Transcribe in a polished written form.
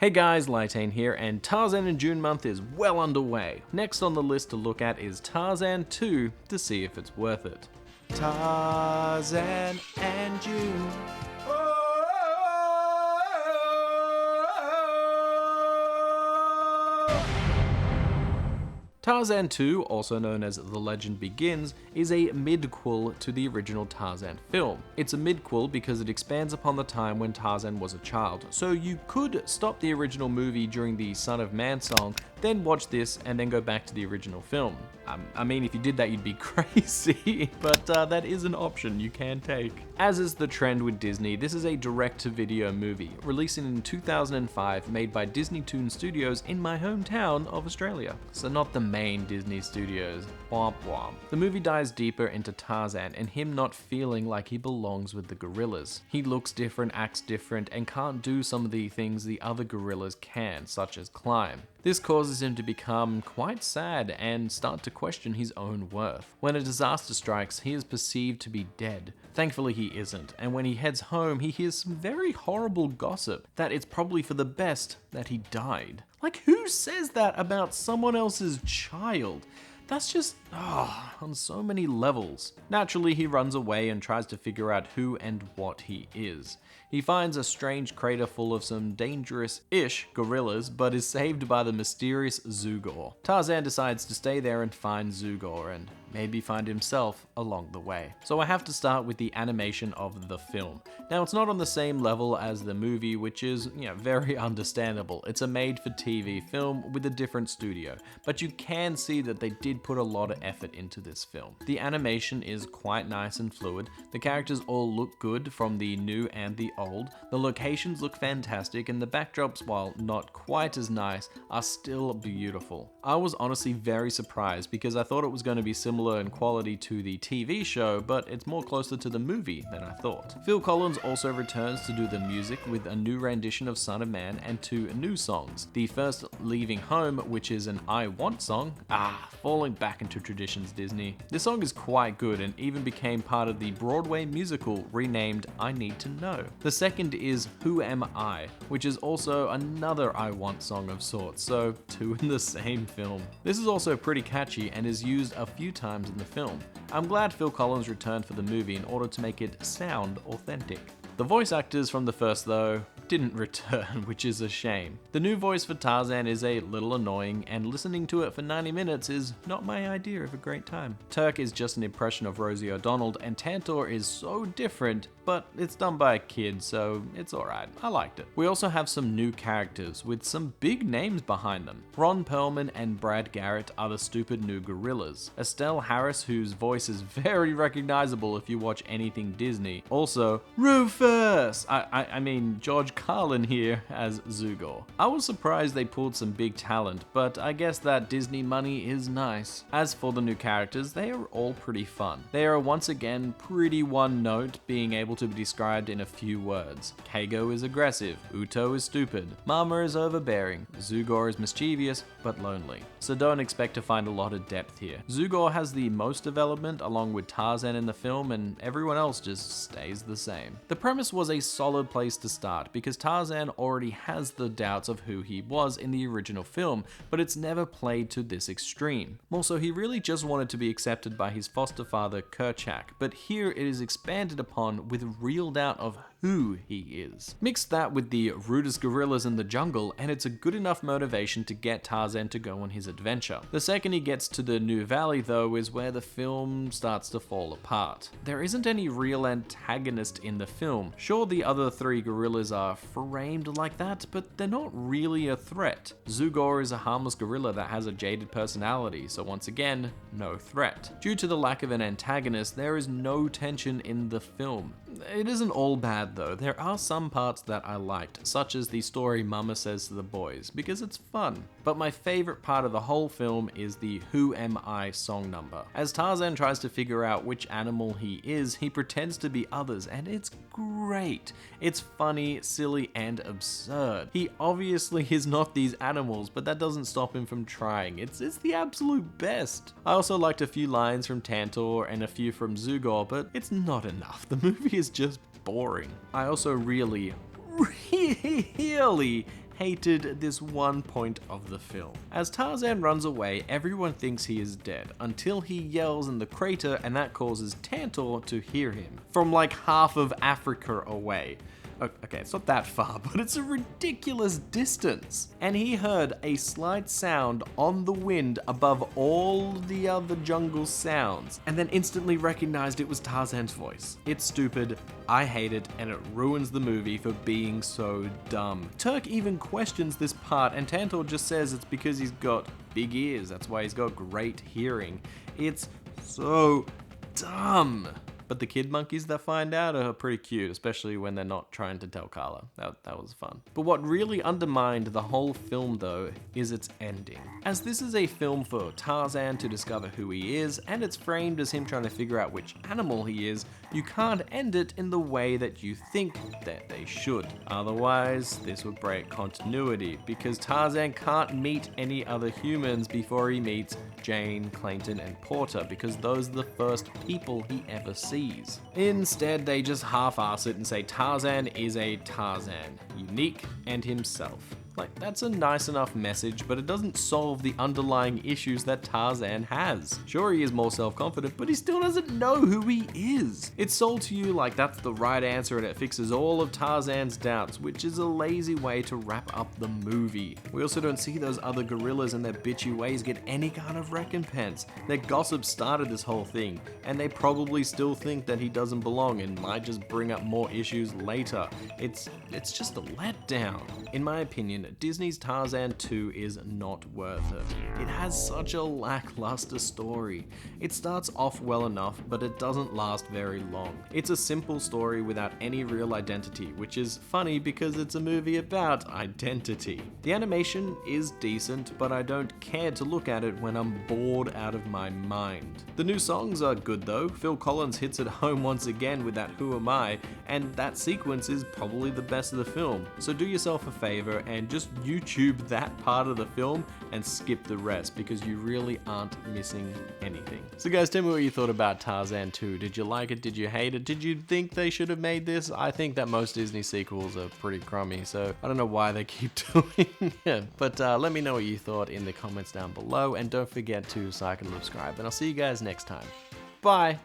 Hey guys, Lytane here, and Tarzan in June month is well underway. Next on the list to look at is Tarzan 2 to see if it's worth it. Tarzan and June. Tarzan 2, also known as The Legend Begins, is a midquel to the original Tarzan film. It's a midquel because it expands upon the time when Tarzan was a child, so you could stop the original movie during the Son of Man song, then watch this and then go back to the original film. I mean, if you did that, you'd be crazy, but that is an option you can take. As is the trend with Disney, this is a direct-to-video movie, releasing in 2005, made by Disney Toon Studios in my hometown of Australia. So not the main Disney studios. Womp womp. The movie dives deeper into Tarzan and him not feeling like he belongs with the gorillas. He looks different, acts different, and can't do some of the things the other gorillas can, such as climb. This causes him to become quite sad and start to question his own worth. When a disaster strikes, he is perceived to be dead. Thankfully he isn't, and when he heads home, he hears some very horrible gossip that it's probably for the best that he died. Like, who says that about someone else's child? That's just, on so many levels. Naturally, he runs away and tries to figure out who and what he is. He finds a strange crater full of some dangerous-ish gorillas, but is saved by the mysterious Zugor. Tarzan decides to stay there and find Zugor, and maybe find himself along the way. So I have to start with the animation of the film. Now, it's not on the same level as the movie, which is, very understandable. It's a made-for-TV film with a different studio, but you can see that they did put a lot of effort into this film. The animation is quite nice and fluid. The characters all look good from the new and the old. The locations look fantastic, and the backdrops, while not quite as nice, are still beautiful. I was honestly very surprised because I thought it was going to be similar in quality to the TV show, but it's more closer to the movie than I thought. Phil Collins also returns to do the music with a new rendition of Son of Man and 2 new songs. The first, Leaving Home, which is an I Want song. Falling back into traditions, Disney. This song is quite good and even became part of the Broadway musical renamed I Need to Know. The second is Who Am I, which is also another I Want song of sorts, so 2 in the same film. This is also pretty catchy and is used a few times in the film. I'm glad Phil Collins returned for the movie in order to make it sound authentic. The voice actors from the first, though, didn't return, which is a shame. The new voice for Tarzan is a little annoying, and listening to it for 90 minutes is not my idea of a great time. Turk is just an impression of Rosie O'Donnell, and Tantor is so different, but it's done by a kid, so it's alright. I liked it. We also have some new characters with some big names behind them. Ron Perlman and Brad Garrett are the stupid new gorillas. Estelle Harris, whose voice is very recognizable if you watch anything Disney. Also, Rufus! I mean, George Carlin here as Zugor. I was surprised they pulled some big talent, but I guess that Disney money is nice. As for the new characters, they are all pretty fun. They are once again pretty one note, being able to be described in a few words. Kago is aggressive, Uto is stupid, Mama is overbearing, Zugor is mischievous but lonely. So don't expect to find a lot of depth here. Zugor has the most development along with Tarzan in the film, and everyone else just stays the same. The premise was a solid place to start because Tarzan already has the doubts of who he was in the original film, but it's never played to this extreme. Also, he really just wanted to be accepted by his foster father Kerchak, but here it is expanded upon with real doubt of who he is. Mix that with the rudest gorillas in the jungle, and it's a good enough motivation to get Tarzan to go on his adventure. The second he gets to the new valley, though, is where the film starts to fall apart. There isn't any real antagonist in the film. Sure, the other 3 gorillas are framed like that, but they're not really a threat. Zugor is a harmless gorilla that has a jaded personality, so once again, no threat. Due to the lack of an antagonist, there is no tension in the film. It isn't all bad though. There are some parts that I liked, such as the story Mama says to the boys, because it's fun. But my favorite part of the whole film is the Who Am I song number. As Tarzan tries to figure out which animal he is, he pretends to be others, and it's great. It's funny, silly, and absurd. He obviously is not these animals, but that doesn't stop him from trying. It's the absolute best. I also liked a few lines from Tantor and a few from Zugor, but it's not enough. The movie is just boring. I also really hated this one point of the film. As Tarzan runs away, everyone thinks he is dead, until he yells in the crater and that causes Tantor to hear him, from like half of Africa away. Okay, it's not that far, but it's a ridiculous distance. And he heard a slight sound on the wind above all the other jungle sounds, and then instantly recognized it was Tarzan's voice. It's stupid, I hate it, and it ruins the movie for being so dumb. Turk even questions this part, and Tantor just says it's because he's got big ears, that's why he's got great hearing. It's so dumb. But the kid monkeys that find out are pretty cute, especially when they're not trying to tell Carla. That was fun. But what really undermined the whole film though is its ending. As this is a film for Tarzan to discover who he is, and it's framed as him trying to figure out which animal he is, you can't end it in the way that you think that they should. Otherwise, this would break continuity, because Tarzan can't meet any other humans before he meets Jane, Clayton, and Porter, because those are the first people he ever sees. Instead, they just half-ass it and say Tarzan is a Tarzan, unique and himself. Like, that's a nice enough message, but it doesn't solve the underlying issues that Tarzan has. Sure, he is more self-confident, but he still doesn't know who he is. It's sold to you like that's the right answer and it fixes all of Tarzan's doubts, which is a lazy way to wrap up the movie. We also don't see those other gorillas and their bitchy ways get any kind of recompense. Their gossip started this whole thing, and they probably still think that he doesn't belong and might just bring up more issues later. It's just a letdown. In my opinion, Disney's Tarzan 2 is not worth it. It has such a lackluster story. It starts off well enough, but it doesn't last very long. It's a simple story without any real identity, which is funny because it's a movie about identity. The animation is decent, but I don't care to look at it when I'm bored out of my mind. The new songs are good though. Phil Collins hits it home once again with that Who Am I, and that sequence is probably the best of the film. So do yourself a favor and just YouTube that part of the film and skip the rest, because you really aren't missing anything. So guys, tell me what you thought about Tarzan 2. Did you like it? Did you hate it? Did you think they should have made this? I think that most Disney sequels are pretty crummy, so I don't know why they keep doing it. But let me know what you thought in the comments down below, and don't forget to like and subscribe, and I'll see you guys next time. Bye!